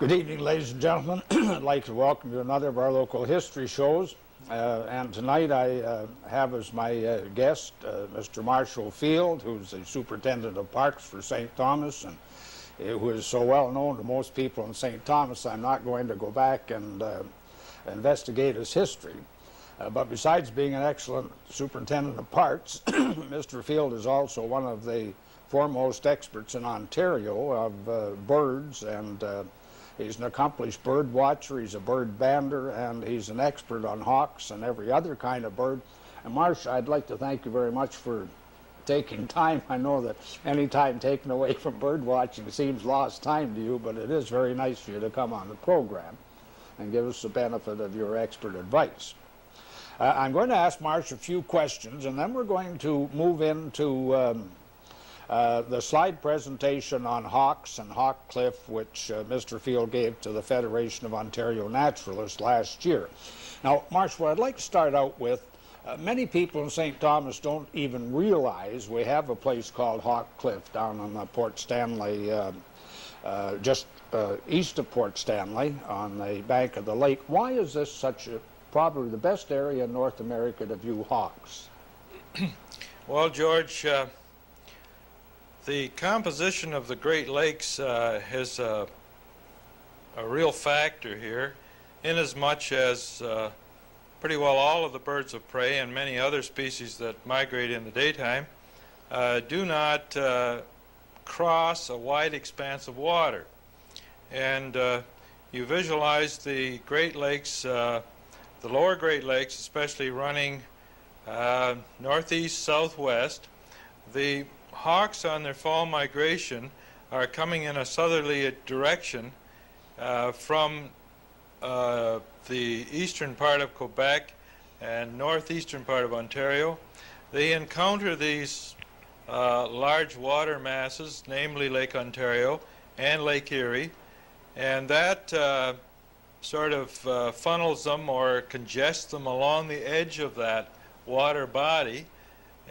Good evening, ladies and gentlemen. I'd like to welcome you to another of our local history shows. And tonight I have as my guest Mr. Marshall Field, who's the superintendent of parks for St. Thomas, and who is so well known to most people in St. Thomas. I'm not going to go back and investigate his history. But besides being an excellent superintendent of parks, Mr. Field is also one of the foremost experts in Ontario of birds, and he's an accomplished bird watcher, he's a bird bander, and he's an expert on hawks and every other kind of bird. And Marsh, I'd like to thank you very much for taking time. I know that any time taken away from bird watching seems lost time to you, but it is very nice for you to come on the program and give us the benefit of your expert advice. I'm going to ask Marsh a few questions, and then we're going to move into the slide presentation on hawks and Hawk Cliff, which Mr. Field gave to the Federation of Ontario Naturalists last year. Now, Marsh, what I'd like to start out with, many people in St. Thomas don't even realize we have a place called Hawk Cliff down on Port Stanley, just east of Port Stanley on the bank of the lake. Why is this probably the best area in North America to view hawks? Well, George, the composition of the Great Lakes is a real factor here, inasmuch as pretty well all of the birds of prey and many other species that migrate in the daytime do not cross a wide expanse of water. And you visualize the Great Lakes, the lower Great Lakes, especially running northeast, southwest. The hawks on their fall migration are coming in a southerly direction from the eastern part of Quebec and northeastern part of Ontario. They encounter these large water masses, namely Lake Ontario and Lake Erie, and that sort of funnels them or congests them along the edge of that water body.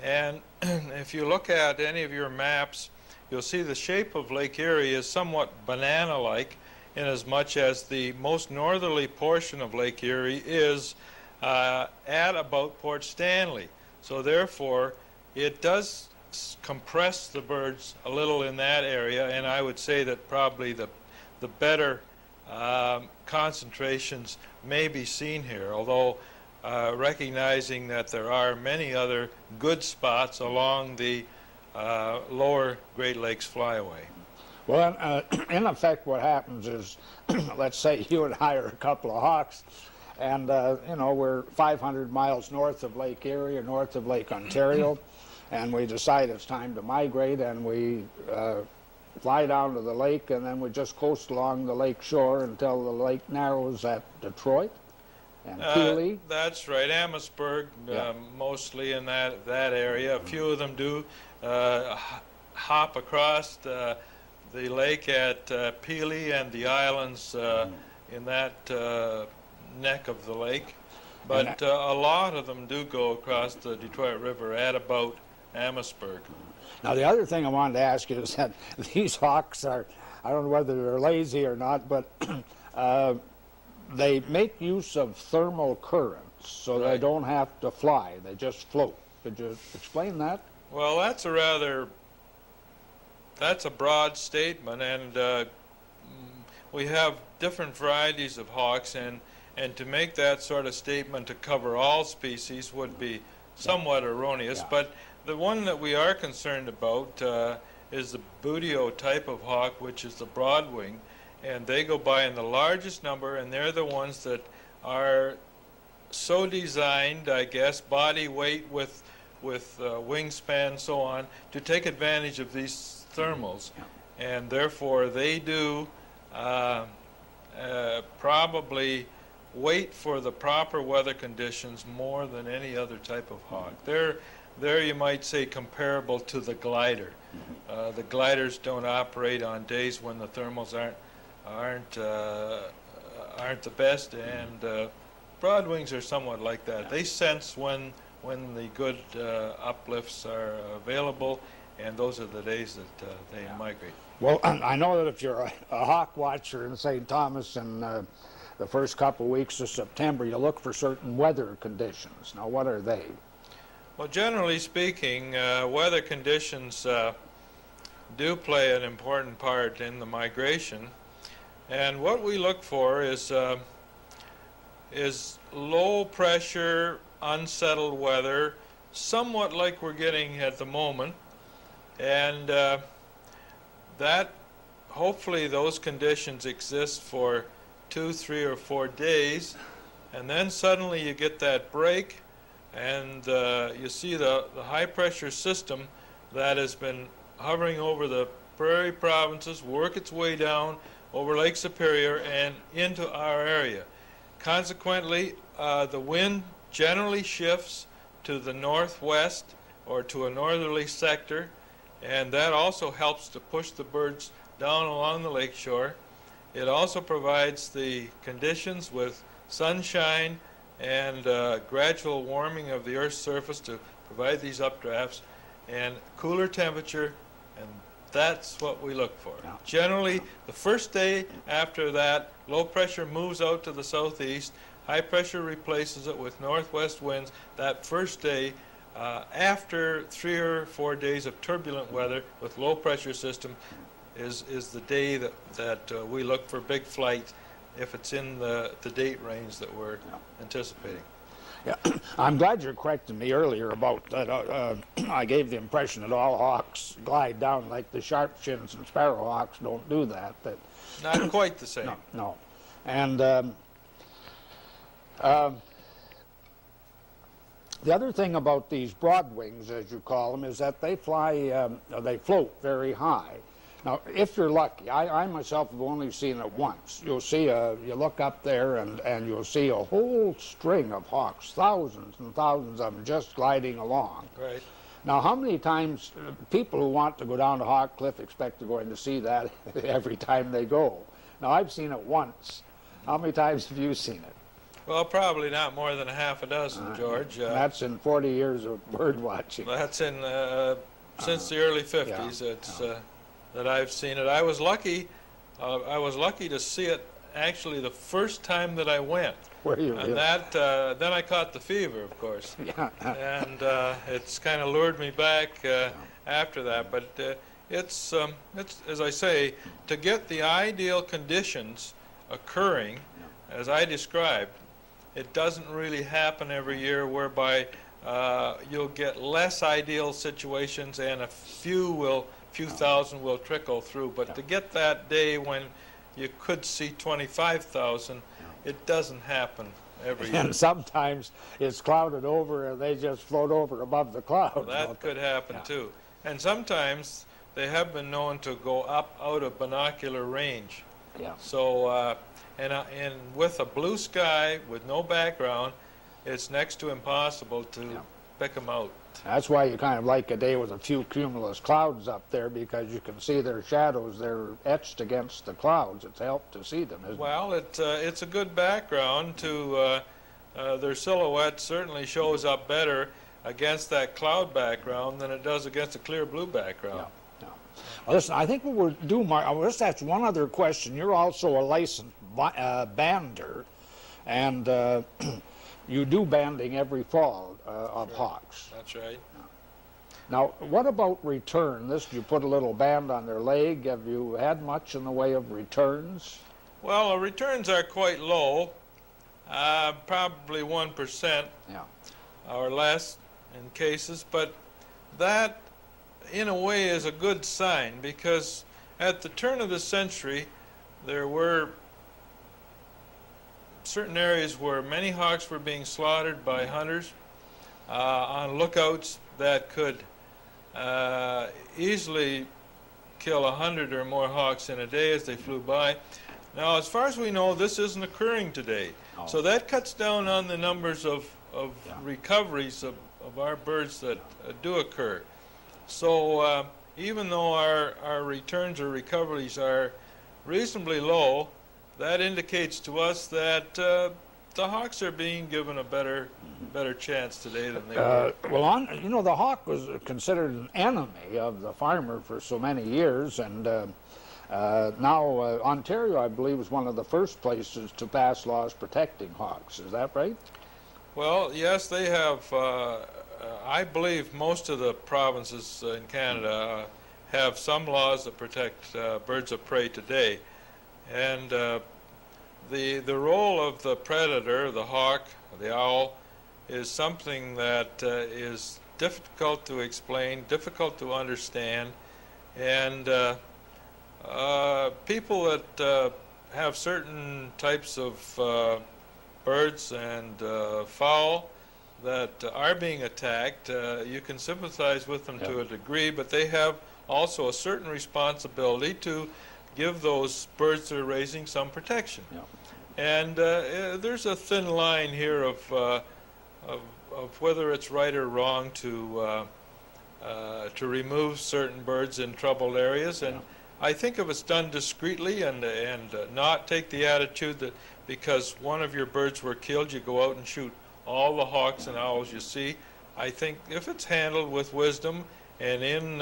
And if you look at any of your maps, you'll see the shape of Lake Erie is somewhat banana-like, inasmuch as the most northerly portion of Lake Erie is at about Port Stanley. So therefore, it does compress the birds a little in that area, and I would say that probably the better concentrations may be seen here, although recognizing that there are many other good spots along the lower Great Lakes flyaway. Well, in effect, what happens is, let's say you and I are a couple of hawks, and you know, we're 500 miles north of Lake Erie or north of Lake Ontario, and we decide it's time to migrate, and we fly down to the lake, and then we just coast along the lake shore until the lake narrows at Detroit and Peely. That's right, Amherstburg, mostly in that area. A few of them do hop across the lake at Peely and the islands in that neck of the lake. But a lot of them do go across the Detroit River at about Amherstburg. Now, the other thing I wanted to ask you is that these hawks are, I don't know whether they're lazy or not, but they make use of thermal currents, so they don't have to fly, they just float. Could you explain that? Well, that's a broad statement, and we have different varieties of hawks, and to make that sort of statement to cover all species would be somewhat erroneous, but the one that we are concerned about is the Buteo type of hawk, which is the broadwing, and they go by in the largest number, and they're the ones that are so designed, I guess, body weight with wingspan, so on, to take advantage of these thermals, and therefore they do probably wait for the proper weather conditions more than any other type of hawk. They're, you might say, comparable to the glider. The gliders don't operate on days when the thermals aren't the best, and broadwings are somewhat like that. They sense when the good uplifts are available, and those are the days that they migrate. Well, I know that if you're a hawk watcher in St. Thomas in the first couple weeks of September, you look for certain weather conditions. Now, what are they? Well, generally speaking, weather conditions do play an important part in the migration. And what we look for is low pressure, unsettled weather, somewhat like we're getting at the moment. And that, hopefully those conditions exist for 2, 3, or 4 days, and then suddenly you get that break, and you see the high pressure system that has been hovering over the prairie provinces work its way down over Lake Superior and into our area. Consequently, the wind generally shifts to the northwest or to a northerly sector, and that also helps to push the birds down along the lakeshore. It also provides the conditions with sunshine and gradual warming of the Earth's surface to provide these updrafts and cooler temperature, and that's what we look for. Yeah. Generally, the first day after that, low pressure moves out to the southeast, high pressure replaces it with northwest winds. That first day, after 3 or 4 days of turbulent weather with low pressure system, is the day that we look for big flight if it's in the date range that we're anticipating. Yeah, I'm glad you corrected me earlier about that. I gave the impression that all hawks glide down like the sharp-shins and sparrowhawks don't do that. But not quite the same. No. And the other thing about these broadwings, as you call them, is that they fly, they float very high. Now, if you're lucky, I myself have only seen it once. You'll see you look up there and you'll see a whole string of hawks, thousands and thousands of them just gliding along. Right. Now, how many times people who want to go down to Hawk Cliff expect to go in to see that every time they go? Now, I've seen it once. How many times have you seen it? Well, probably not more than a half a dozen, George. That's in 40 years of bird watching. That's in since the early 50s. It's that I've seen it. I was lucky to see it actually the first time that I went. Were you? And then I caught the fever, of course. Yeah. And it's kind of lured me back after that. But it's as I say, to get the ideal conditions occurring, as I described, it doesn't really happen every year, whereby you'll get less ideal situations and a few thousand will trickle through. But to get that day when you could see 25,000, it doesn't happen every year. And sometimes it's clouded over and they just float over above the clouds. Well, that could happen too. And sometimes they have been known to go up out of binocular range. Yeah. So, and with a blue sky with no background, it's next to impossible to pick them out. That's why you kind of like a day with a few cumulus clouds up there, because you can see their shadows. They're etched against the clouds. It's helped to see them, isn't it? Well, it's a good background to their silhouette. Certainly shows up better against that cloud background than it does against a clear blue background. Yeah. Well, listen, I think what we'll do, Mark, I'll just ask one other question. You're also a licensed bander, and you do banding every fall of hawks. That's right. Now, what about return? You put a little band on their leg. Have you had much in the way of returns? Well, returns are quite low, probably 1% or less in cases, but that in a way is a good sign, because at the turn of the century there were certain areas where many hawks were being slaughtered by hunters on lookouts that could easily kill 100 or more hawks in a day as they flew by. Now, as far as we know, this isn't occurring today. Oh. So that cuts down on the numbers of recoveries of our birds that do occur. So even though our returns or recoveries are reasonably low, that indicates to us that the hawks are being given a better chance today than they were. Well, you know, the hawk was considered an enemy of the farmer for so many years, and now Ontario, I believe, is one of the first places to pass laws protecting hawks. Is that right? Well, yes, they have. I believe most of the provinces in Canada have some laws that protect birds of prey today, and the role of the predator, the hawk, the owl, is something that is difficult to explain, difficult to understand, and people that have certain types of birds and fowl that are being attacked, you can sympathize with them to a degree, but they have also a certain responsibility to give those birds they're raising some protection. And there's a thin line here of whether it's right or wrong to remove certain birds in troubled areas, and I think if it's done discreetly and not take the attitude that because one of your birds were killed, you go out and shoot all the hawks and owls you see. I think if it's handled with wisdom and in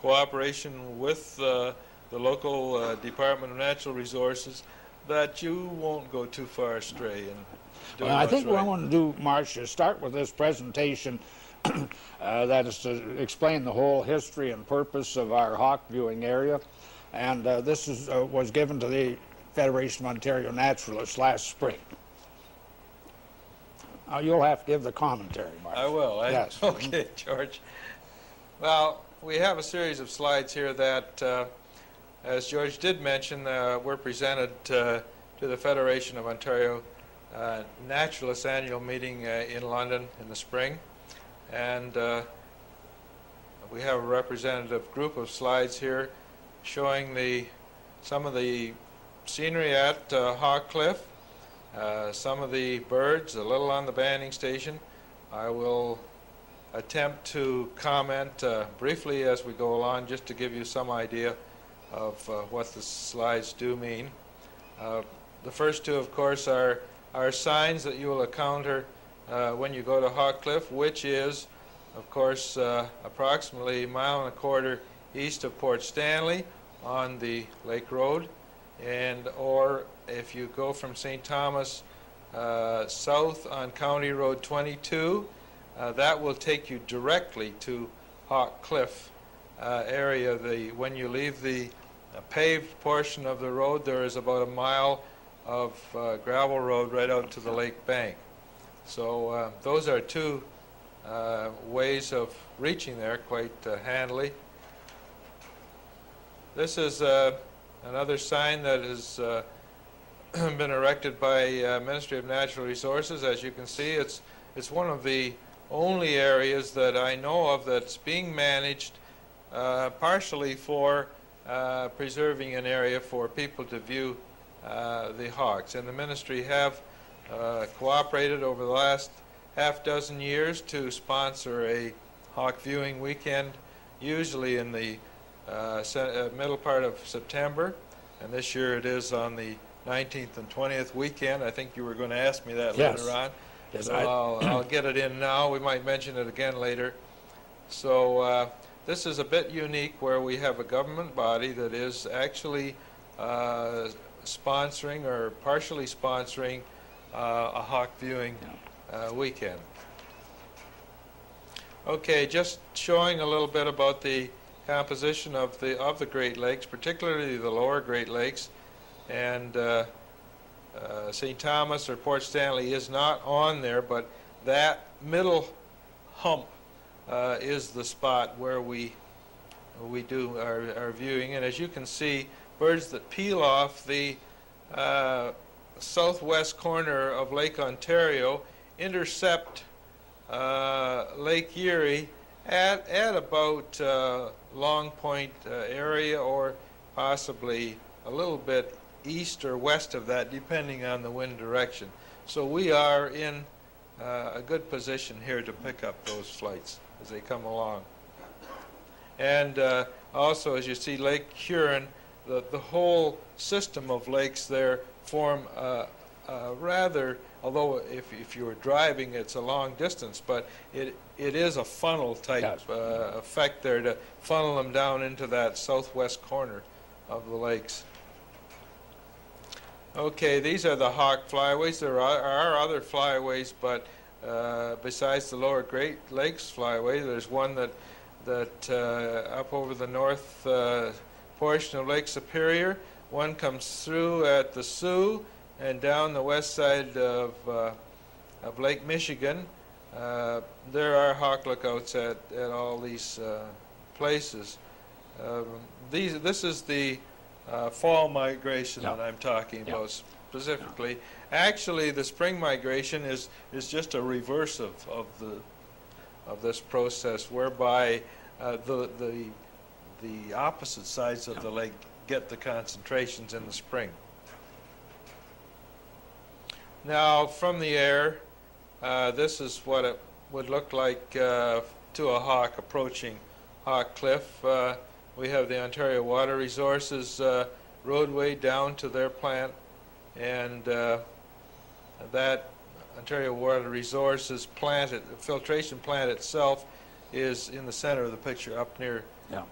cooperation with the local Department of Natural Resources, that you won't go too far astray. Well, I think what I want to do, Marsh, is start with this presentation that is to explain the whole history and purpose of our hawk viewing area. And this was given to the Federation of Ontario Naturalists last spring. You'll have to give the commentary, Marsh. I will. Yes. Okay, George. Well, we have a series of slides here that, as George did mention, were presented to the Federation of Ontario Naturalists annual meeting in London in the spring. And we have a representative group of slides here showing some of the scenery at Hawk Cliff, some of the birds, a little on the banding station. I will attempt to comment briefly as we go along, just to give you some idea of what the slides do mean. The first two, of course, are signs that you will encounter when you go to Hawk Cliff, which is, of course, approximately a mile and a quarter east of Port Stanley on the Lake Road, or if you go from St. Thomas south on County Road 22, that will take you directly to Hawk Cliff area. When you leave the paved portion of the road, there is about a mile of gravel road right out to the lake bank. So those are two ways of reaching there quite handily. This is another sign that has been erected by Ministry of Natural Resources. As you can see, it's one of the only areas that I know of that's being managed partially for preserving an area for people to view the hawks. And the ministry have cooperated over the last half-dozen years to sponsor a hawk viewing weekend, usually in the middle part of September, and this year it is on the 19th and 20th weekend. I think you were going to ask me that later on. Yes, so I'll get it in now. We might mention it again later. So this is a bit unique, where we have a government body that is actually sponsoring or partially sponsoring a hawk viewing weekend. Okay, just showing a little bit about the composition of the Great Lakes, particularly the lower Great Lakes, and St. Thomas or Port Stanley is not on there, but that middle hump is the spot where we do our viewing. And as you can see, birds that peel off the southwest corner of Lake Ontario intercept Lake Erie at about Long Point area, or possibly a little bit east or west of that, depending on the wind direction. So we are in a good position here to pick up those flights as they come along. And also, as you see, Lake Huron, the whole system of lakes there form a rather, although if you were driving, it's a long distance, but it is a funnel type Yes. effect there to funnel them down into that southwest corner of the lakes. Okay, these are the hawk flyways. There are other flyways, but besides the lower Great Lakes flyway, there's one that up over the north portion of Lake Superior. One comes through at the Sioux and down the west side of Lake Michigan. There are hawk lookouts at all these places. This is the fall migration that I'm talking about specifically. Actually, the spring migration is just a reverse of this process, whereby the opposite sides of the lake get the concentrations in the spring. Now, from the air, this is what it would look like to a hawk approaching Hawk Cliff. We have the Ontario Water Resources roadway down to their plant, and that Ontario Water Resources plant, filtration plant itself, is in the center of the picture up near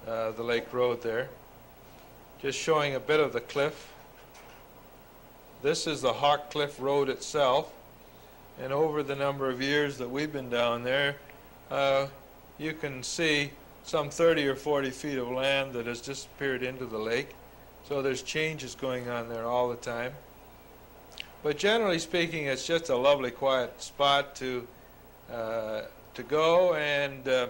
the Lake Road there. Just showing a bit of the cliff. This is the Hawk Cliff Road itself, and over the number of years that we've been down there, you can see some 30 or 40 feet of land that has disappeared into the lake. So there's changes going on there all the time. But generally speaking, it's just a lovely, quiet spot to go and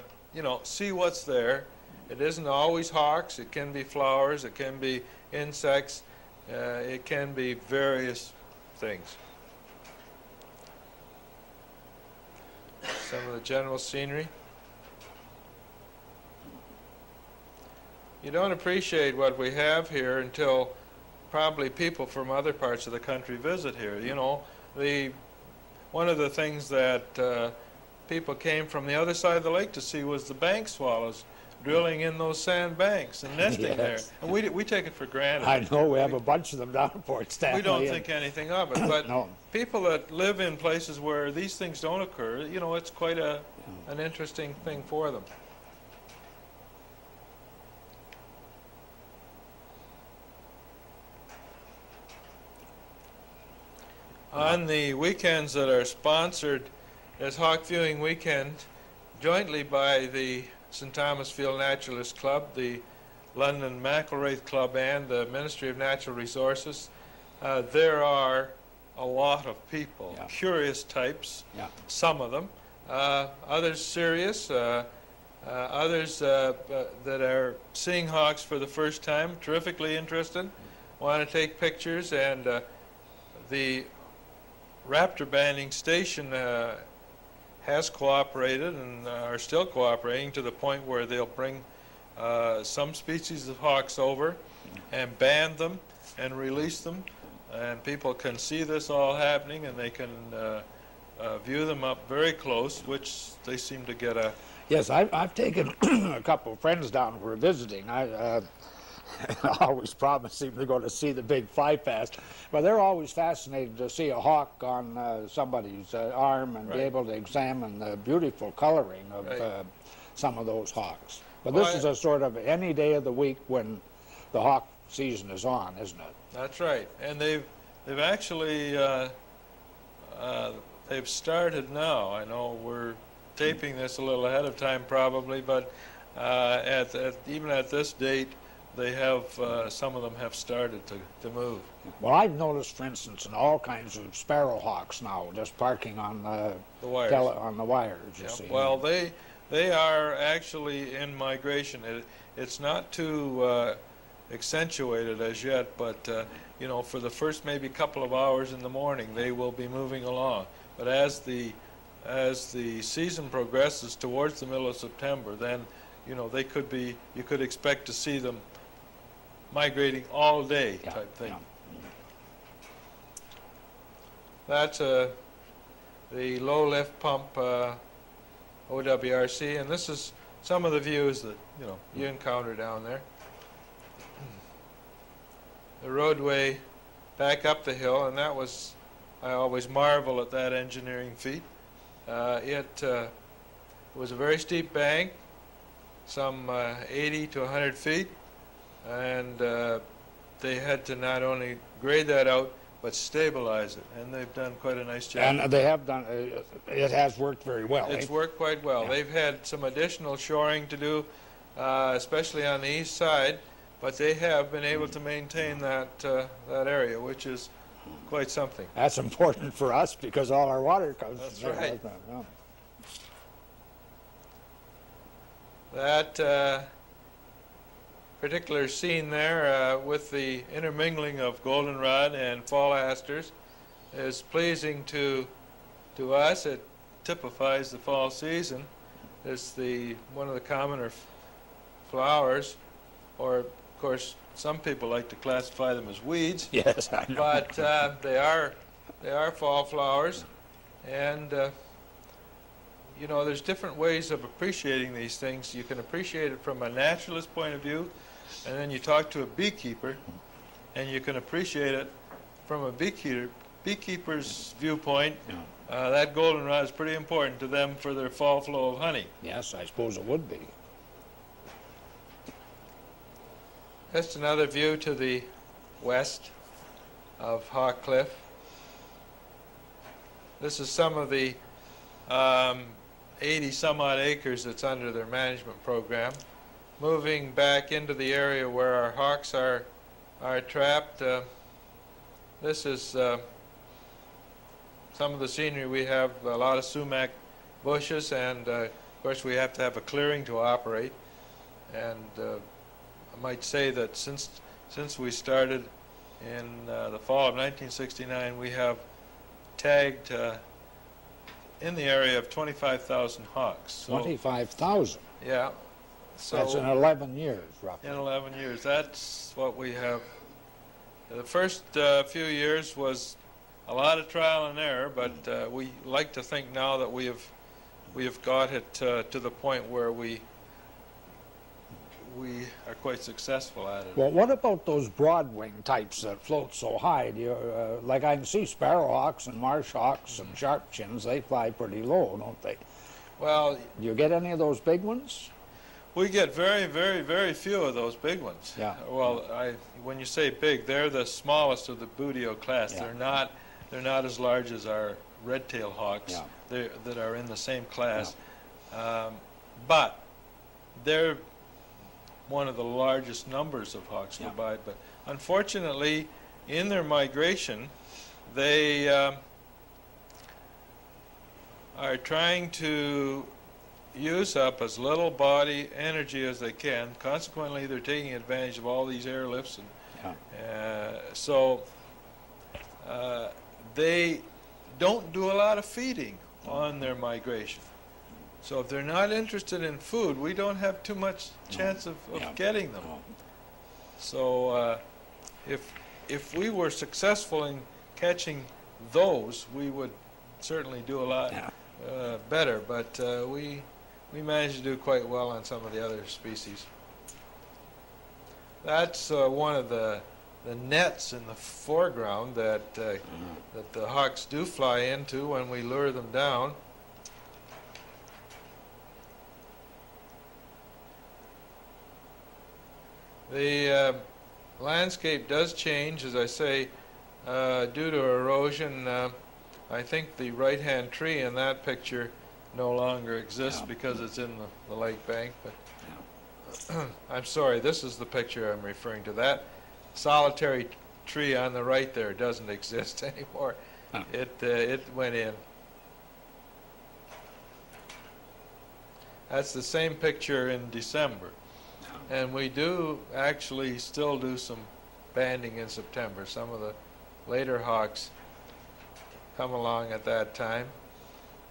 see what's there. It isn't always hawks. It can be flowers. It can be insects. It can be various things. Some of the general scenery. You don't appreciate what we have here until probably people from other parts of the country visit here. You know, one of the things that people came from the other side of the lake to see was the bank swallows drilling in those sand banks and nesting there. And we take it for granted. I know, we have a bunch of them down at Port Stanley. We don't think anything of it, but no. People that live in places where these things don't occur, you know, it's quite an interesting thing for them. On the weekends that are sponsored as Hawk Viewing Weekend, jointly by the St. Thomas Field Naturalist Club, the London Mackerel Club, and the Ministry of Natural Resources, there are a lot of people, curious types, some of them, others serious, others that are seeing hawks for the first time, terrifically interested, want to take pictures, and the raptor banding station has cooperated and are still cooperating to the point where they'll bring some species of hawks over and band them and release them, and people can see this all happening, and they can view them up very close, which they seem to get a... Yes, I've taken a couple of friends down who are visiting. I always promise them to go to see the big fly past, but they're always fascinated to see a hawk on somebody's arm and be able to examine the beautiful coloring of some of those hawks. But this is a sort of any day of the week when the hawk season is on, isn't it? That's right, and they've actually they've started now. I know we're taping this a little ahead of time probably, but even at this date, they have, some of them have started to move. Well, I've noticed, for instance, in all kinds of sparrowhawks now, just parking on the wires. On the wires, you see. Well, they are actually in migration. It's not too accentuated as yet, but you know, for the first maybe couple of hours in the morning, they will be moving along. But as the season progresses towards the middle of September, then you know you could expect to see them migrating all day type thing. That's the low lift pump OWRC, and this is some of the views that you encounter down there. The roadway back up the hill, and that was I always marvel at that engineering feat. It was a very steep bank, some 80 to 100 feet, and they had to not only grade that out, but stabilize it, and they've done quite a nice job. And they have done, it has worked very well. It's worked quite well. Yeah. They've had some additional shoring to do, especially on the east side, but they have been able to maintain that area, which is quite something. That's important for us because all our water comes. That's right. Yeah. That particular scene there with the intermingling of goldenrod and fall asters is pleasing to us. It typifies the fall season. It's one of the commoner flowers, or of course some people like to classify them as weeds. Yes, I know. But they are fall flowers, and you know, there's different ways of appreciating these things. You can appreciate it from a naturalist point of view, and then you talk to a beekeeper, and you can appreciate it from a beekeeper's viewpoint. Yeah. That goldenrod is pretty important to them for their fall flow of honey. Yes, I suppose it would be. Just another view to the west of Hawk Cliff. This is some of the 80 some odd acres that's under their management program. Moving back into the area where our hawks are trapped, this is some of the scenery. We have a lot of sumac bushes, and of course we have to have a clearing to operate. And I might say that since we started in the fall of 1969, we have tagged in the area of 25,000 hawks. So, 25,000. yeah. So That's in 11 years, roughly. in 11 years, that's what we have. The first few years was a lot of trial and error, but we like to think now that we have got it to the point where we are quite successful at it. Well, what about those broadwing types that float so high? Do you, like I can see sparrowhawks and marsh hawks and sharp chins, they fly pretty low, don't they? Well, Do you get any of those big ones? we get very, very, very few of those big ones. Yeah. Well, when you say big, they're the smallest of the Buteo class. Yeah. They're not as large as our red-tailed hawks. Yeah. That are in the same class. But they're one of the largest numbers of hawks go by. But unfortunately, in their migration, they are trying to use up as little body energy as they can. Consequently, they're taking advantage of all these airlifts, and so they don't do a lot of feeding on their migration. So if they're not interested in food, we don't have too much chance of getting them. So if we were successful in catching those, we would certainly do a lot better. But we managed to do quite well on some of the other species. That's one of the nets in the foreground that that the hawks do fly into when we lure them down. The landscape does change, as I say, due to erosion. I think the right-hand tree in that picture no longer exists because it's in the lake bank. But I'm sorry, this is the picture I'm referring to. That solitary tree on the right there doesn't exist anymore. It went in. That's the same picture in December. And we do actually still do some banding in September. Some of the later hawks come along at that time.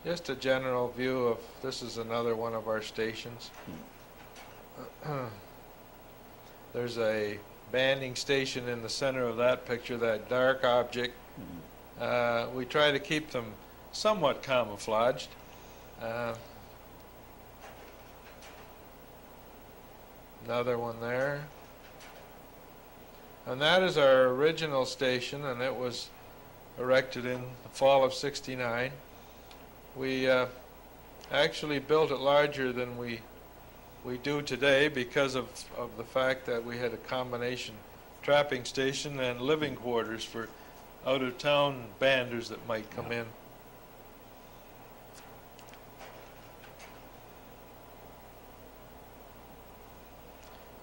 Just a general view of, this is another one of our stations. There's a banding station in the center of that picture, that dark object. We try to keep them somewhat camouflaged. Another one there. And that is our original station, and it was erected in the fall of '69. We actually built it larger than we do today because of the fact that we had a combination trapping station and living quarters for out-of-town banders that might come in.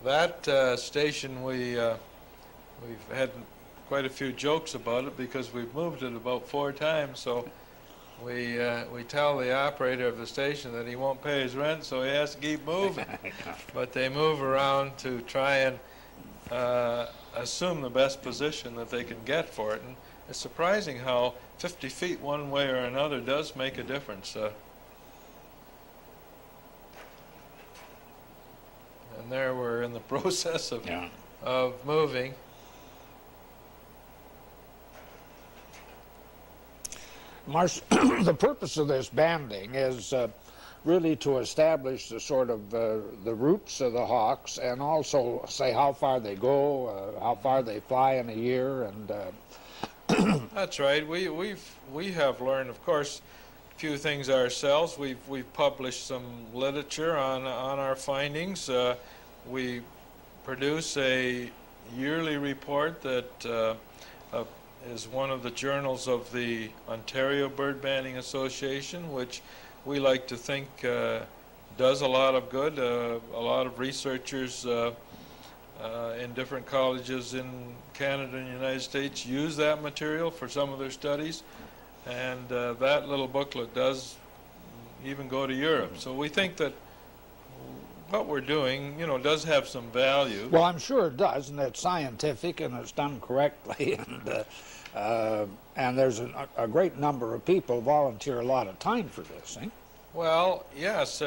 That station, we've had quite a few jokes about it because we've moved it about 4 times. So we tell the operator of the station that he won't pay his rent, so he has to keep moving. But they move around to try and assume the best position that they can get for it. And it's surprising how 50 feet one way or another does make a difference. And there we're in the process of moving. The purpose of this banding is really to establish the sort of the routes of the hawks, and also say how far they go, how far they fly in a year, and That's right. We have learned, of course, a few things ourselves. We've published some literature on our findings. We produce a yearly report that is one of the journals of the Ontario Bird Banding Association, which we like to think does a lot of good. A lot of researchers in different colleges in Canada and the United States use that material for some of their studies, and that little booklet does even go to Europe. So we think that what we're doing, does have some value. well, I'm sure it does, and it's scientific and it's done correctly, and there's a great number of people volunteer a lot of time for this, eh? Well, yes,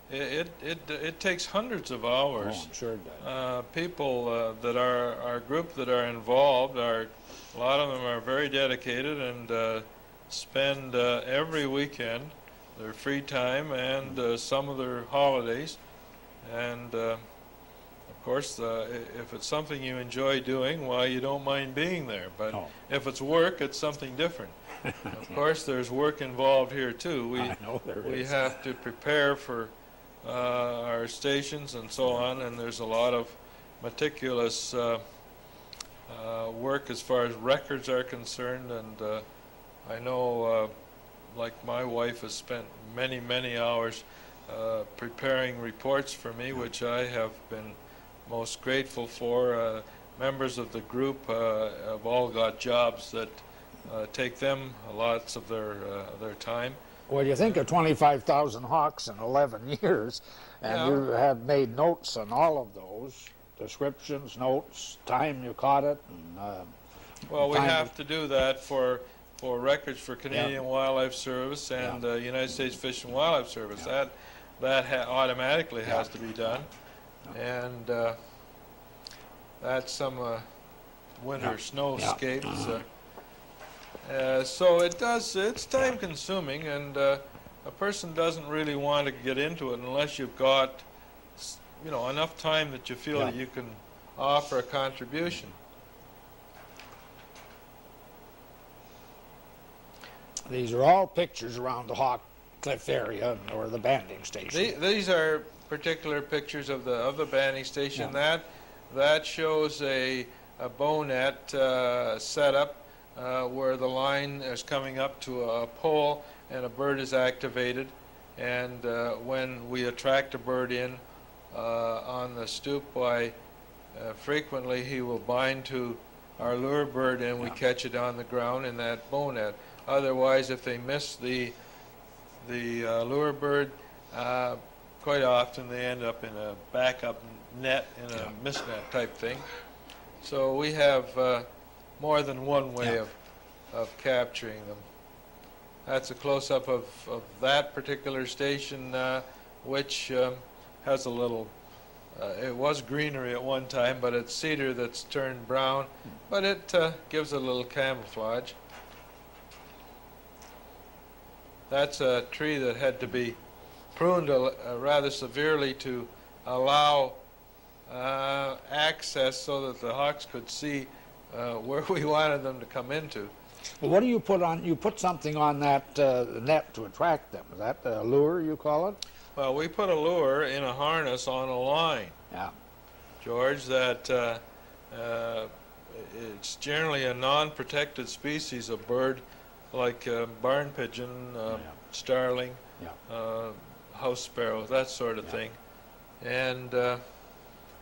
it takes hundreds of hours. Oh, I'm sure it does. People that are our group that are involved a lot of them are very dedicated and spend every weekend their free time and some of their holidays, and of course if it's something you enjoy doing, why, you don't mind being there. But if it's work, it's something different. Of course there's work involved here too. We have to prepare for our stations and so on, and there's a lot of meticulous work as far as records are concerned, and I know like my wife has spent many hours preparing reports for me, which I have been most grateful for. Members of the group have all got jobs that take them lots of their time. Well, you think of 25,000 hawks in 11 years, and you have made notes on all of those, descriptions, notes, time you caught it. And, well, we have to do that for records for Canadian Wildlife Service and United States Fish and Wildlife Service. That automatically has to be done, and that's some winter snowscapes. So it's time consuming, and a person doesn't really want to get into it unless you've got enough time that you feel that you can offer a contribution. These are all pictures around the Hawk Cliff area or the banding station. These are particular pictures of the banding station. That shows a bow net setup where the line is coming up to a pole and a bird is activated, and when we attract a bird in on the stoop, frequently he will bind to our lure bird and we catch it on the ground in that bow net. Otherwise, if they miss the lure bird, quite often they end up in a backup net, in a misnet type thing. So we have more than one way of capturing them. That's a close-up of that particular station, which has a little, it was greenery at one time, but it's cedar that's turned brown, but it gives a little camouflage. That's a tree that had to be pruned rather severely to allow access so that the hawks could see where we wanted them to come into. Well, what do you put on? You put something on that net to attract them. Is that a lure, you call it? Well, we put a lure in a harness on a line, Yeah. George, that it's generally a non-protected species of bird, like barn pigeon, starling, house sparrow, that sort of thing. And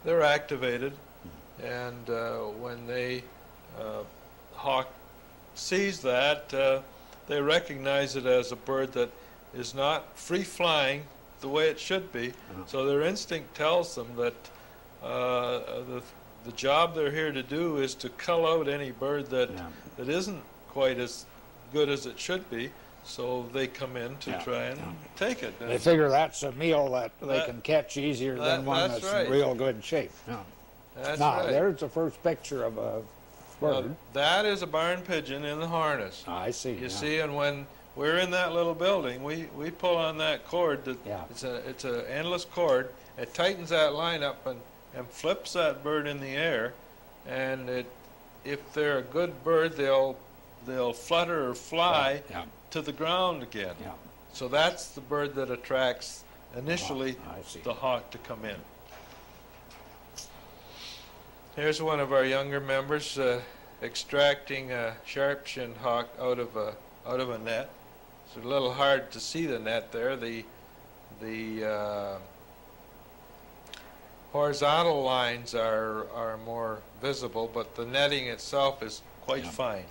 they're activated, and when the hawk sees that, they recognize it as a bird that is not free-flying the way it should be. So their instinct tells them that the job they're here to do is to cull out any bird that isn't quite as good as it should be. So they come in to try and take it. They figure that's a meal that they can catch easier than one that's in real good shape. That's now, right. there's the first picture of a bird. That is a barn pigeon in the harness. I see. You see, and when we're in that little building, we pull on that cord. It's an endless cord. It tightens that line up and flips that bird in the air. And if they're a good bird, they'll flutter or fly to the ground again. So that's the bird that attracts initially the hawk to come in. Here's one of our younger members extracting a sharp-shinned hawk out of a net. It's a little hard to see the net there. The horizontal lines are more visible, but the netting itself is quite fine.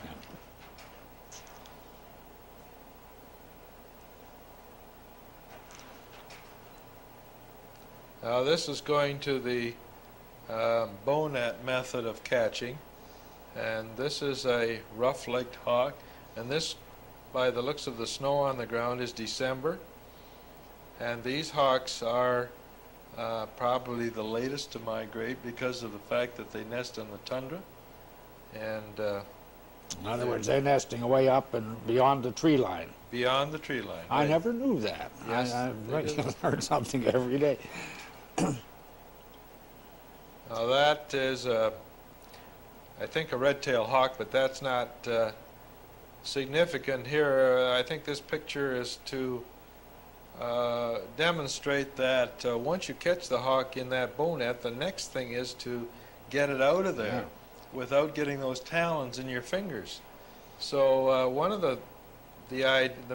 Now this is going to the bow net method of catching, and this is a rough-legged hawk, and this, by the looks of the snow on the ground, is December, and these hawks are probably the latest to migrate because of the fact that they nest in the tundra, and in other words, they're nesting away up and beyond the tree line. Beyond the tree line. I never knew that. Yes, I learn something every day. Now that is, I think, a red-tailed hawk, but that's not significant here. I think this picture is to demonstrate that once you catch the hawk in that bow net, the next thing is to get it out of there without getting those talons in your fingers. So one of the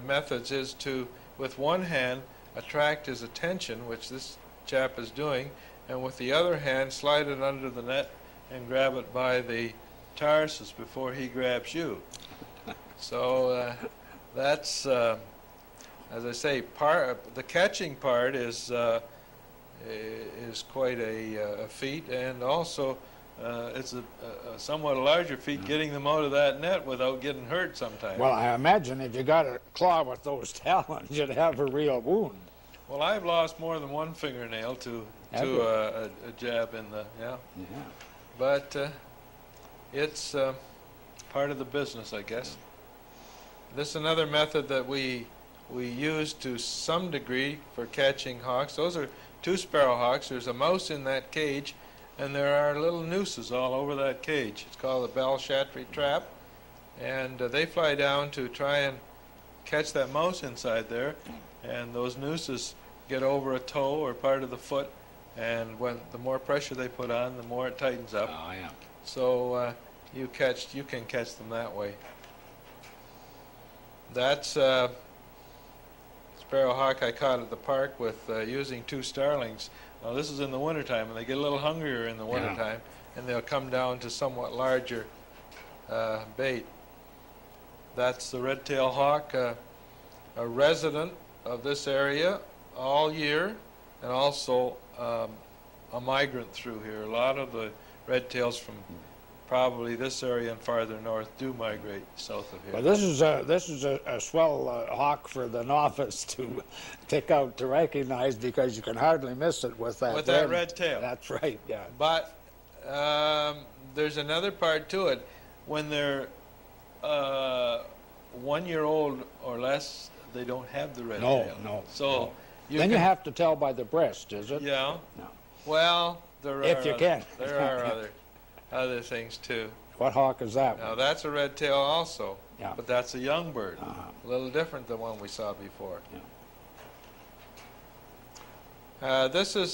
methods is to, with one hand, attract his attention, which this chap is doing, and with the other hand slide it under the net and grab it by the tarsus before he grabs you. So that's, as I say, the catching part is quite a feat, and also it's a somewhat larger feat getting them out of that net without getting hurt sometimes. Well, I imagine if you got a claw with those talons, you'd have a real wound. Well, I've lost more than one fingernail to a jab in the, But it's part of the business, I guess. This is another method that we use to some degree for catching hawks. Those are two sparrowhawks. There's a mouse in that cage, and there are little nooses all over that cage. It's called the Bell-Shatry trap, and they fly down to try and catch that mouse inside there, and those nooses get over a toe or part of the foot, and when the more pressure they put on, the more it tightens up. So you can catch them that way. That's sparrowhawk I caught at the park with using two starlings. Now this is in the wintertime, and they get a little hungrier in the wintertime, and they'll come down to somewhat larger bait. That's the red-tailed hawk, a resident of this area all year, and also a migrant through here. A lot of the red-tails from probably this area and farther north do migrate south of here. Well, this is a swell hawk for the novice to pick out, to recognize, because you can hardly miss it with that red tail. That's right, yeah. But there's another part to it. When they're 1 year old or less, they don't have the red tail. No. So then you have to tell by the breast, is it? Yeah. No. Well, there if you can. There are other. other things too. What hawk is that Now one? that's a red tail also, Yeah. but that's a young bird. Uh-huh. A little different than one we saw before. Yeah. This is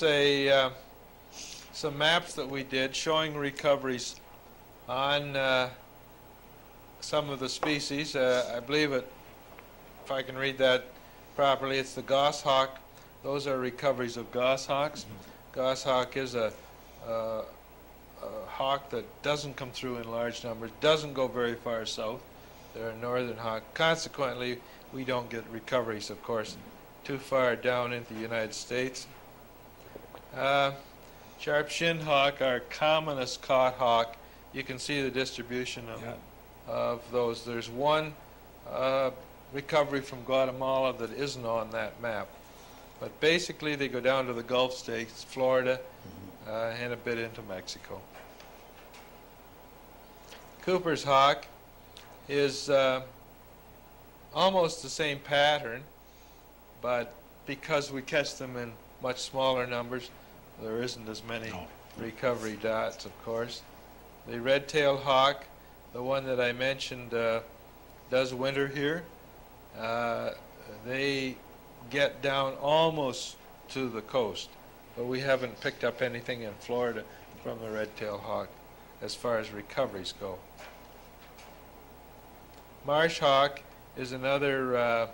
some maps that we did showing recoveries on some of the species. I believe it, if I can read that properly, it's the goshawk. Those are recoveries of goshawks. Goshawk is a hawk that doesn't come through in large numbers, doesn't go very far south. They're a northern hawk. Consequently, we don't get recoveries, of course, too far down into the United States. Sharp-shinned hawk, our commonest caught hawk. You can see the distribution of those. There's one recovery from Guatemala that isn't on that map. But basically, they go down to the Gulf states, Florida, and a bit into Mexico. Cooper's hawk is almost the same pattern, but because we catch them in much smaller numbers, there isn't as many recovery dots, of course. The red-tailed hawk, the one that I mentioned, does winter here. They get down almost to the coast, but we haven't picked up anything in Florida from the red-tailed hawk as far as recoveries go. Marsh hawk is another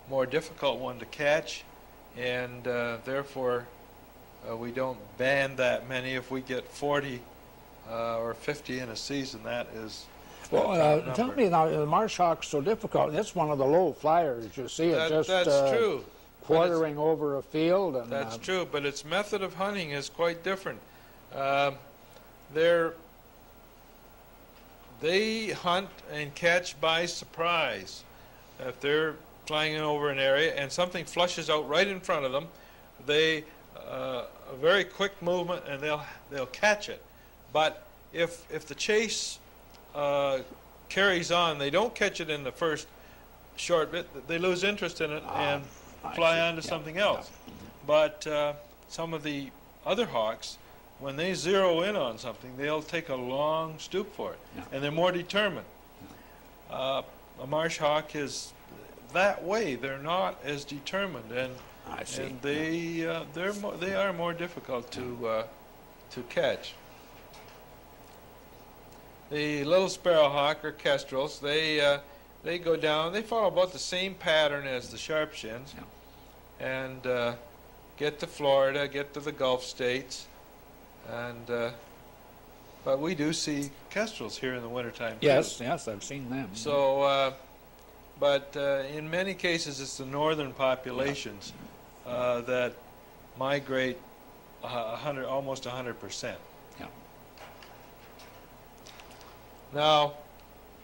more difficult one to catch, and therefore we don't ban that many. If we get 40 or 50 in a season, that is Well, tell me now, the marsh hawk's so difficult. It's one of the low flyers. You see it just that's true. quartering over a field. And, That's true, but its method of hunting is quite different. They hunt and catch by surprise. If they're flying in over an area and something flushes out right in front of them, they a very quick movement and they'll catch it. But if the chase carries on, they don't catch it in the first short bit. They lose interest in it and fly on to something else. But some of the other hawks, when they zero in on something, they'll take a long stoop for it, and they're more determined. A marsh hawk is that way. They're not as determined, and they are more difficult to catch. The little sparrowhawk or kestrels, they go down. They follow about the same pattern as the sharpshins, and get to Florida, get to the Gulf states. And but we do see kestrels here in the wintertime too. yes, I've seen them. So, but in many cases, it's the northern populations that migrate almost 100%. Yeah. Now,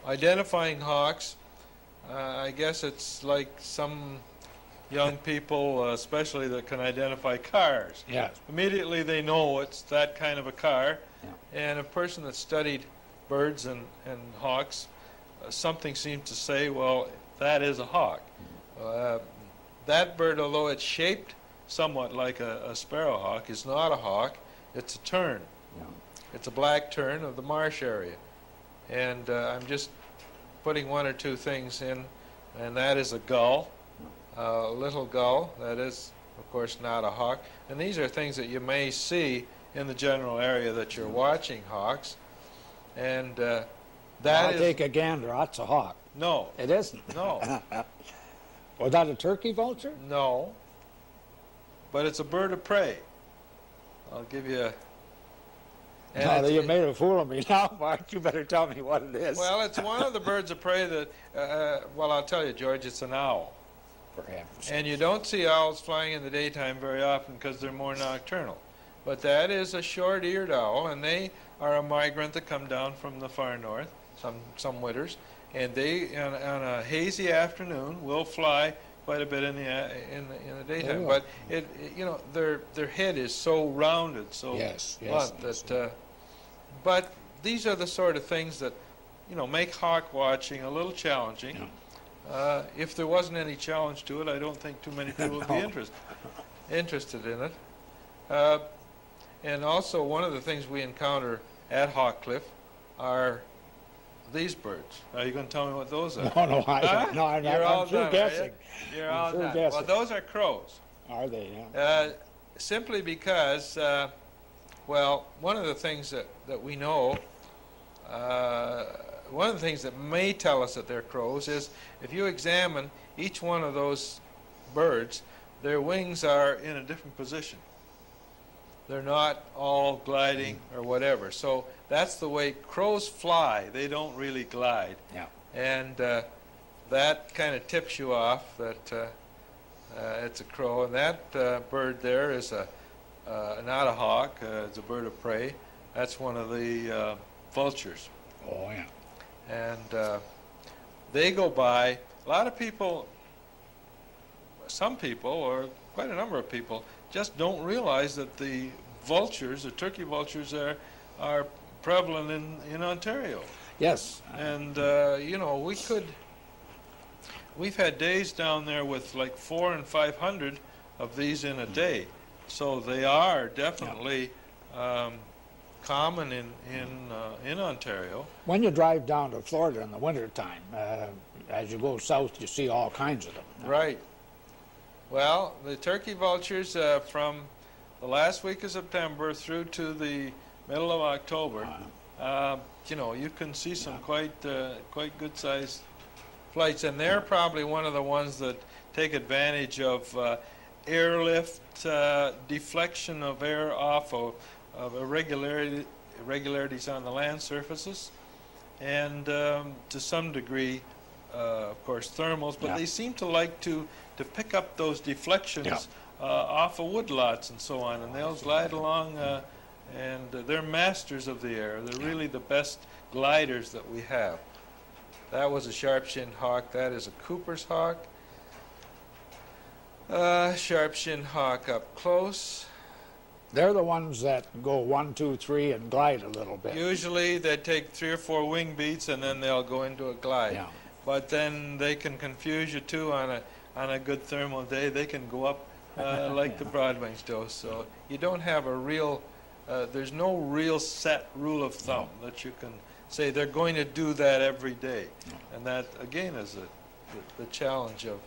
identifying hawks, I guess it's like some young people, especially that can identify cars. Yes. Immediately they know it's that kind of a car. Yeah. And a person that studied birds and hawks, something seems to say, well, that is a hawk. That bird, although it's shaped somewhat like a sparrowhawk, is not a hawk. It's a tern. Yeah. It's a black tern of the marsh area. And I'm just putting one or two things in, and that is a gull. A little gull, that is, of course, not a hawk. And these are things that you may see in the general area that you're watching hawks. And I'll take a gander. That's a hawk. No. It isn't. No. Was that a turkey vulture? No. But it's a bird of prey. I'll give you a... No, you made a fool of me now, Mark. You better tell me what it is. Well, it's one of the birds of prey that, well, I'll tell you, George, it's an owl. Perhaps. And you don't see owls flying in the daytime very often because they're more nocturnal. But that is a short-eared owl, and they are a migrant that come down from the far north, some winters, and they, on a hazy afternoon, will fly quite a bit in the daytime. But you know, their head is so rounded, so blunt that. But these are the sort of things that, you know, make hawk watching a little challenging. Yeah. If there wasn't any challenge to it, I don't think too many people would be interested in it. And also, one of the things we encounter at Hawkcliffe are these birds. Are you going to tell me what those are? No, I'm sure guessing. You're I'm all sure done. guessing. Well, those are crows. Are they? Yeah. Simply because, well, one of the things that we know, one of the things that may tell us that they're crows is if you examine each one of those birds, their wings are in a different position. They're not all gliding or whatever. So that's the way crows fly. They don't really glide. Yeah. And that kind of tips you off that it's a crow. And that bird there is not a hawk. It's a bird of prey. That's one of the vultures. Oh, yeah. And they go by. A lot of people, some people, or quite a number of people, just don't realize that the vultures, the turkey vultures, are prevalent in Ontario. Yes. And you know, we've had days down there with like 400 and 500 of these in a day. So they are definitely common in Ontario. When you drive down to Florida in the wintertime, as you go south, you see all kinds of them. Right. Well, the turkey vultures from the last week of September through to the middle of October, you know, you can see some quite good-sized flights, and they're probably one of the ones that take advantage of airlift, deflection of air off of irregularities on the land surfaces, and to some degree, of course, thermals, but they seem to like to pick up those deflections off of woodlots and so on, and they'll glide along, and they're masters of the air. They're really the best gliders that we have. That was a sharp-shinned hawk. That is a Cooper's hawk. Sharp-shinned hawk up close. They're the ones that go 1, 2, 3 and glide a little bit. Usually they take 3 or 4 wing beats and then they'll go into a glide. Yeah. But then they can confuse you too on a good thermal day. They can go up like the broadwings do. So you don't have a real, there's no real set rule of thumb that you can say they're going to do that every day. And that again is the challenge of,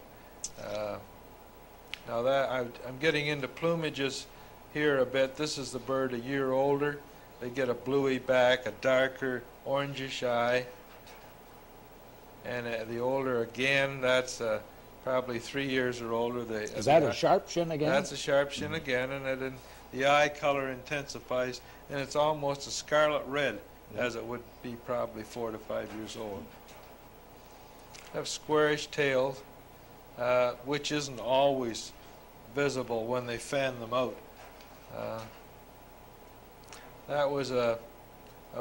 now that I'm getting into plumages here a bit. This is the bird a year older. They get a bluey back, a darker orangish eye. And the older again, that's probably 3 years or older. Is that a sharp shin again? That's a sharp shin again, and the eye color intensifies, and it's almost a scarlet red, as it would be probably 4 to 5 years old. They have squarish tails, which isn't always visible when they fan them out. That was a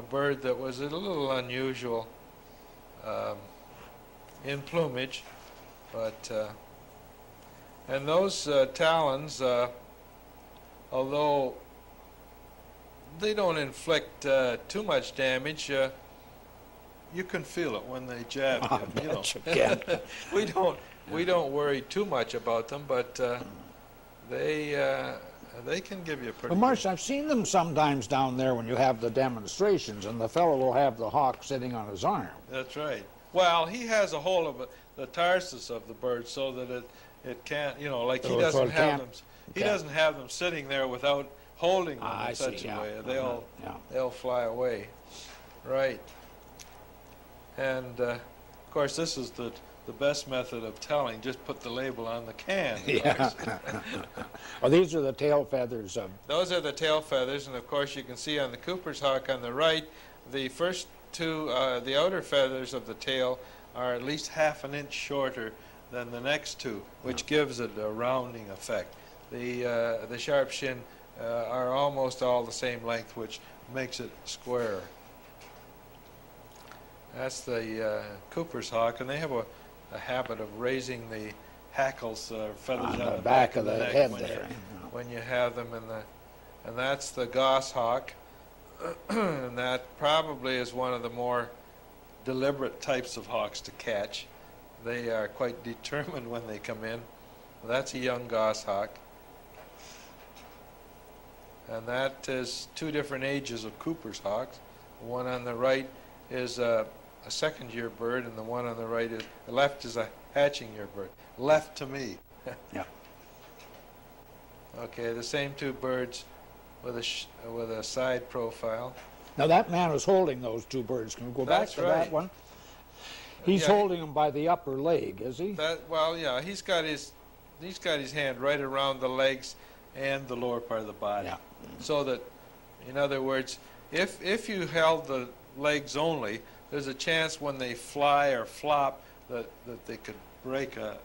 bird that was a little unusual in plumage, but and those talons, although they don't inflict too much damage, you can feel it when they jab you. You know. we don't worry too much about them, but they can give you a pretty. Well, Marsh, I've seen them sometimes down there when you have the demonstrations, and the fellow will have the hawk sitting on his arm. That's right. Well, he has a hold of the tarsus of the bird so that it can't, you know, like he doesn't have them. He doesn't have them sitting there without holding them in such a way. They'll fly away. Right. And of course, this is the best method of telling. Just put the label on the can. Yeah. Well, these are the tail feathers of. Those are the tail feathers, and of course, you can see on the Cooper's hawk on the right, the first two, the outer feathers of the tail are at least ½ an inch shorter than the next two, which gives it a rounding effect. The sharp shin are almost all the same length, which makes it squarer. That's the Cooper's hawk, and they have a habit of raising the hackles, feathers on the back of the neck head when you have them in the, and that's the goshawk, and that probably is one of the more deliberate types of hawks to catch. They are quite determined when they come in. That's a young goshawk, and that is 2 different ages of Cooper's hawks. The one on the right is a second-year bird, and the one on the right is the left is a hatching-year bird. Left to me. Yeah. Okay, the same two birds with a side profile. Now that man is holding those two birds. Can we go back That's to right. that one? He's Yeah. holding them by the upper leg, is he? Well, yeah, he's got his hand right around the legs and the lower part of the body. Yeah. So that, in other words, if you held the legs only, there's a chance when they fly or flop that they could break a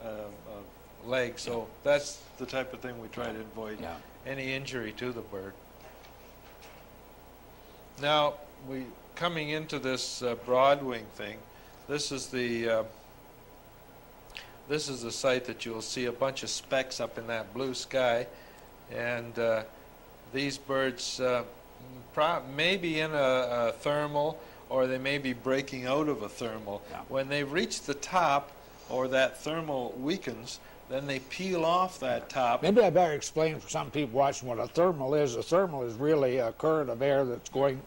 leg. So that's the type of thing we try to avoid, Yeah. any injury to the bird. Now, coming into this broadwing thing, this is the site that you'll see a bunch of specks up in that blue sky, and these birds may be in a thermal, or they may be breaking out of a thermal. Yeah. When they reach the top, or that thermal weakens, then they peel off that top. Maybe I better explain for some people watching what a thermal is. A thermal is really a current of air that's going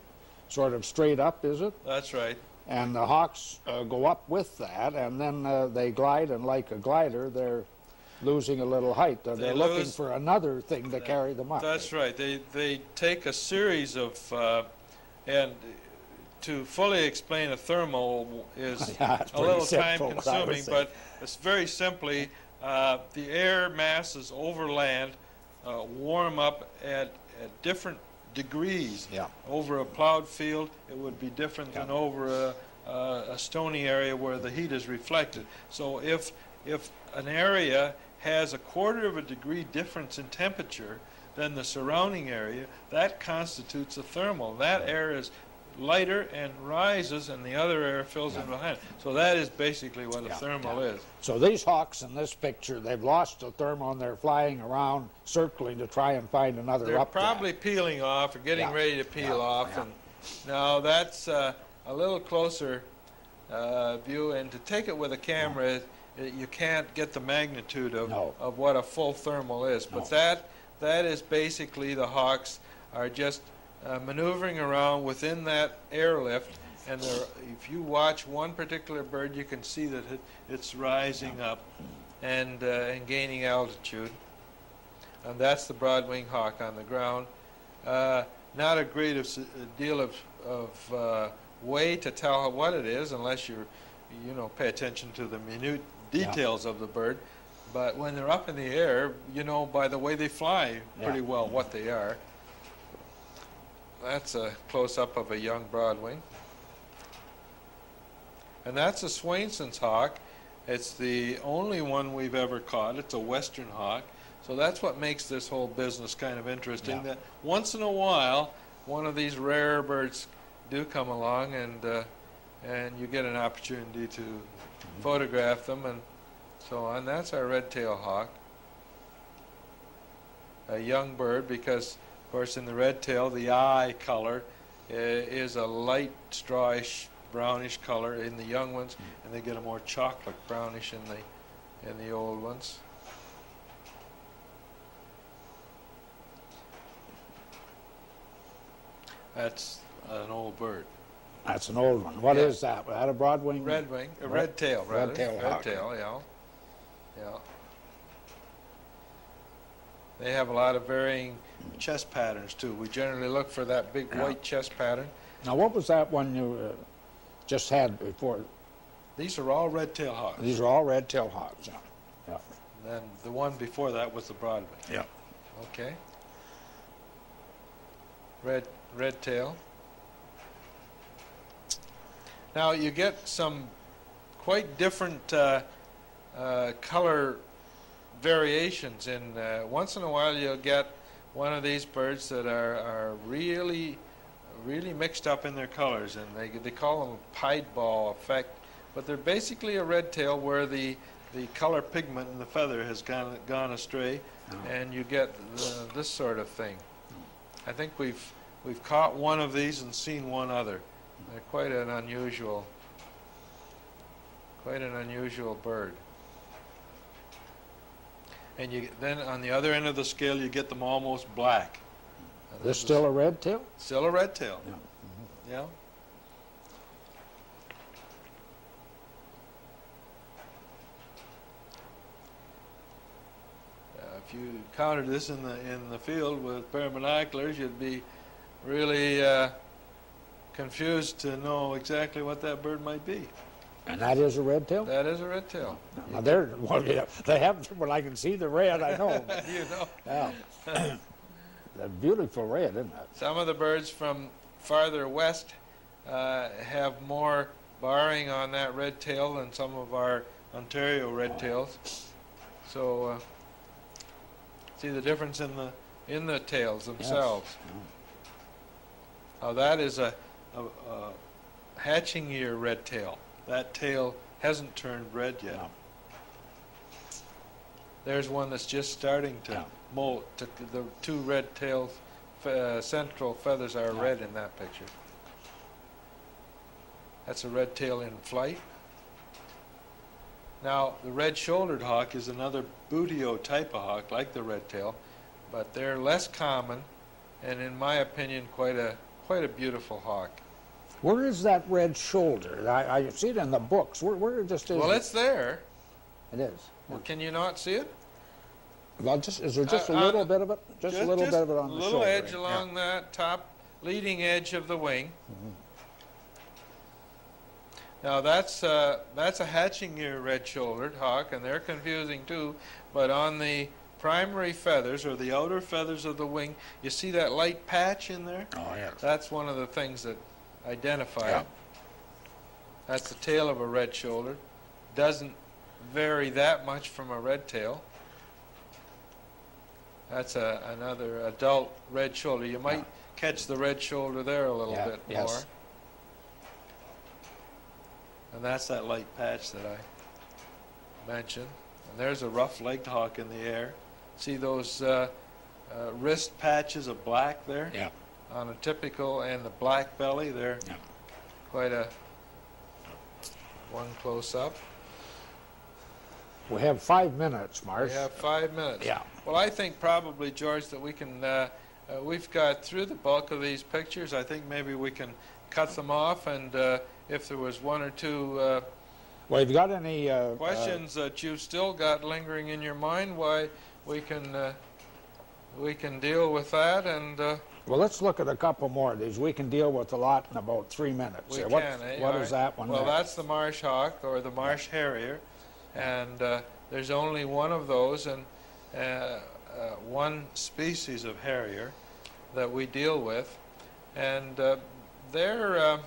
sort of straight up, is it? That's right. And the hawks go up with that, and then they glide, and like a glider, they're losing a little height. They're looking for another thing to carry them up. That's right. They take a series of, and to fully explain a thermal is Yeah, it's a little pretty simple, I would time-consuming, say. but it's very simply the air masses over land warm up at different degrees. Yeah. Over a plowed field, it would be different than over a stony area where the heat is reflected. So if an area has a quarter of a degree difference in temperature than the surrounding area, that constitutes a thermal. That air is lighter and rises, and the other air fills in behind. So that is basically what a thermal is. So these hawks in this picture, they've lost the thermal, and they're flying around, circling to try and find another They're updraft. probably peeling off or getting ready to peel off. Yeah. And now that's a little closer view, and to take it with a camera, you can't get the magnitude of what a full thermal is. But that is basically the hawks are just maneuvering around within that airlift, and if you watch one particular bird, you can see that it's rising up and gaining altitude. And that's the broadwing hawk on the ground. Not a great deal of way to tell what it is unless you pay attention to the minute details of the bird. But when they're up in the air, you know by the way they fly pretty well what they are. That's a close-up of a young broadwing. And that's a Swainson's hawk. It's the only one we've ever caught. It's a western hawk. So that's what makes this whole business kind of interesting, that once in a while, one of these rare birds do come along, and you get an opportunity to photograph them and so on. That's our red-tailed hawk. A young bird, because of course in the red tail the eye color is a light strawish brownish color in the young ones, and they get a more chocolate brownish in the old ones. That's an old bird. That's an old one. What is that? Was that a broadwing? Redwing, a red tail, rather. Red-tailed hawk. Red tail, yeah. They have a lot of varying chest patterns too. We generally look for that big white chest pattern. Now, what was that one you just had before? These are all red-tailed hawks. These are all red-tailed hawks. Yeah. And then the one before that was the broadwing. Yeah. Okay. Red tail. Now you get some quite different color variations. Once in a while you'll get one of these birds that are really mixed up in their colors, and they call them pied ball effect, but they're basically a red tail where the color pigment in the feather has gone astray, and you get this sort of thing. I think we've caught one of these and seen one other. They're quite an unusual bird. And then on the other end of the scale, you get them almost black. This still a red tail? Still a red tail. Yeah. Yeah. if you encountered this in the field with a pair of binoculars, you'd be really confused to know exactly what that bird might be. And that is a red tail? That is a red tail. Now they're, well, yeah, they have, when I can see the red, I know. You know. Yeah. A beautiful red, isn't it? Some of the birds from farther west have more barring on that red tail than some of our Ontario red tails. So see the difference in the tails themselves. Yes. Now that is a hatching year red tail. That tail hasn't turned red yet. No. There's one that's just starting to molt. The two red tails, central feathers are red in that picture. That's a red tail in flight. Now the red-shouldered hawk is another buteo type of hawk, like the red tail, but they're less common, and in my opinion, quite a beautiful hawk. Where is that red shoulder? I see it in the books. Where just is Well, it? it's there. It is. Well, can you not see it? Well, is there just a little bit of it? Just a little bit of it on the shoulder. A little edge along that top leading edge of the wing. Mm-hmm. Now that's a hatching year red-shouldered hawk, and they're confusing too. But on the primary feathers, or the outer feathers of the wing, you see that light patch in there? Oh, yes. That's one of the things that identify Yeah. it. That's the tail of a red-shouldered. Doesn't vary that much from a red tail. That's another adult red shoulder. You might catch the red shoulder there a little bit more. And that's that light patch that I mentioned. And there's a rough-legged hawk in the air. See those wrist patches of black there? Yeah. On a typical, and the black belly there. Yeah. Quite a one close up. We have 5 minutes, Marsh. We have 5 minutes. Yeah. Well, I think probably, George, that we can, we've got through the bulk of these pictures. I think maybe we can cut them off, and if there was one or two well, have you got any questions that you've still got lingering in your mind, why we can deal with that, and well, let's look at a couple more of these. We can deal with a lot in about 3 minutes. we What can. What is that one? Well, there? that's the marsh hawk, or the marsh harrier, and there's only one of those, and one species of harrier that we deal with, and they're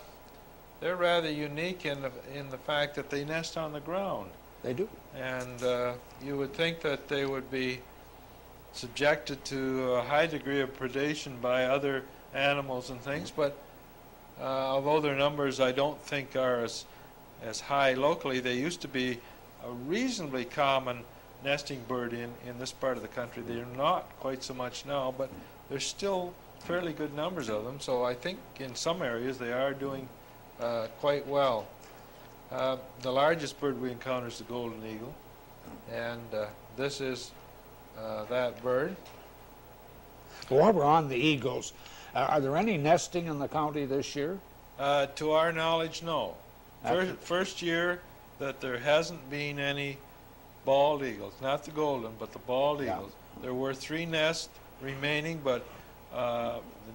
rather unique in the fact that they nest on the ground. They do. And you would think that they would be subjected to a high degree of predation by other animals and things, but although their numbers I don't think are as high locally, they used to be a reasonably common nesting bird in this part of the country. They're not quite so much now, but there's still fairly good numbers of them, so I think in some areas they are doing quite well. The largest bird we encounter is the golden eagle, and this is that bird. While we're on the eagles, are there any nesting in the county this year? To our knowledge, no. First year that there hasn't been any bald eagles, not the golden, but the bald eagles. There were 3 nests remaining, but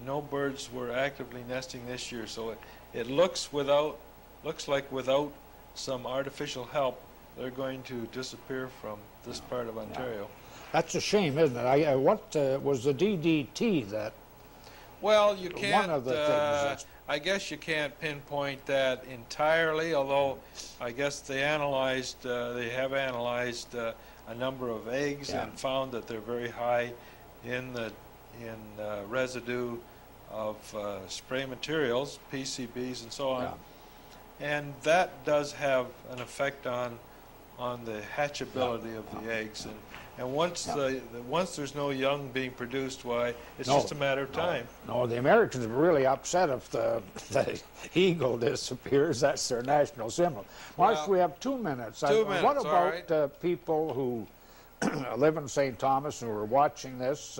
no birds were actively nesting this year, so it looks like without some artificial help, they're going to disappear from this part of Ontario. That's a shame, isn't it? What was the DDT that? Well, you can't. One of the things I guess you can't pinpoint that entirely, although I guess they have analyzed a number of eggs and found that they're very high in residue of spray materials, PCBs, and so on. Yeah. And that does have an effect on the hatchability of the eggs, and once once there's no young being produced, why it's just a matter of time. No, the Americans are really upset if the eagle disappears. That's their national symbol. Marsh, Well, we have 2 minutes. 2 minutes, What all about people who live in St. Thomas and who are watching this?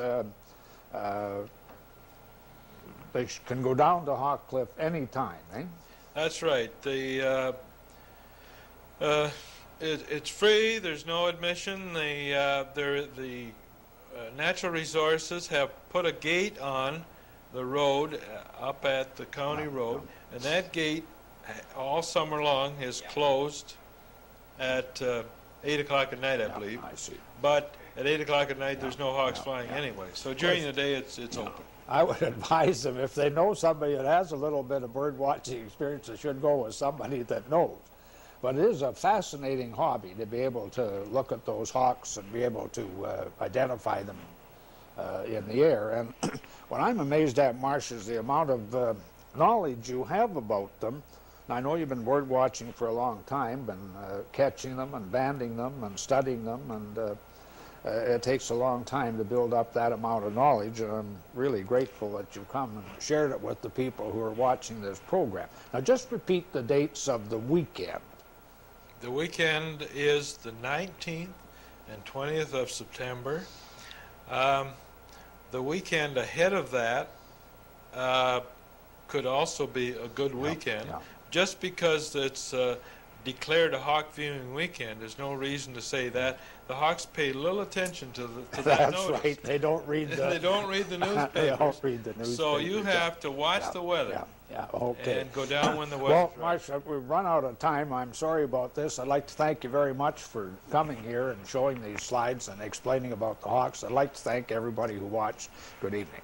They can go down to Hawk Cliff anytime, eh? That's right. It's free. There's no admission. The Natural Resources have put a gate on the road up at the county road, and that gate all summer long is closed at 8 o'clock at night, I believe. I see. But at 8 o'clock at night, there's no hawks flying anyway. So during the day, it's open. I would advise them, if they know somebody that has a little bit of bird watching experience, they should go with somebody that knows. But it is a fascinating hobby to be able to look at those hawks and be able to identify them in the air. And what I'm amazed at, Marsh, is the amount of knowledge you have about them. And I know you've been bird watching for a long time, been catching them and banding them and studying them, and it takes a long time to build up that amount of knowledge, and I'm really grateful that you've come and shared it with the people who are watching this program. Now just repeat the dates of the weekend. The weekend is the 19th and 20th of September. The weekend ahead of that could also be a good weekend. Just because it's declared a hawk viewing weekend, there's no reason to say that. The hawks pay little attention to that That's notice. right. They don't read the... They don't read the newspapers. They don't read the newspapers. So you have to watch the weather. Okay. And go down when the weather's Well, right. Marsh, we've run out of time. I'm sorry about this. I'd like to thank you very much for coming here and showing these slides and explaining about the hawks. I'd like to thank everybody who watched. Good evening.